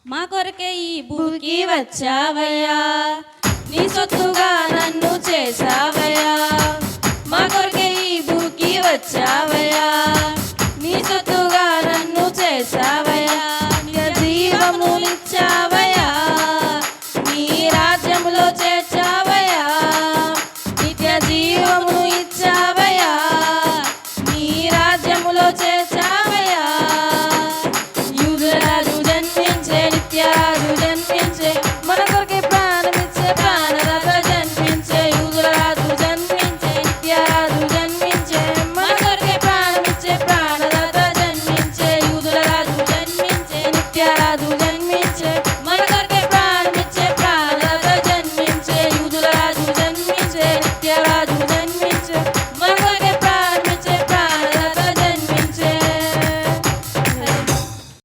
మా కొరకే ఈ భూమికి వచ్చావయ్యా, నీ సొత్తుగా నన్ను చేసావయ్యా. మా కొరకే ఈ భూమికి వచ్చావయ్యా, నీ సొత్తుగా నన్ను చేసావయ్యా. నిత్య జీవమునిచ్చావయ్యా, నీ రాజ్యములో చేర్చావయ్యా. నిత్య జీవమును ఇచ్చావయ్యా, నీ రాజ్యములో చేర్చావయ్యా. యూదురాజు జన్మించే, నిత్యరాజు జన్మించే, మన కొరకే ప్రాణమిచ్చే ప్రాణదాత జన్మించే. యూదురాజు జన్మించే, నిత్యరాజు జన్మించే, మన కొరకే ప్రాణమిచ్చే ప్రాణదాత జన్మించే. యూదురాజు జన్మించే, నిత్యరాజు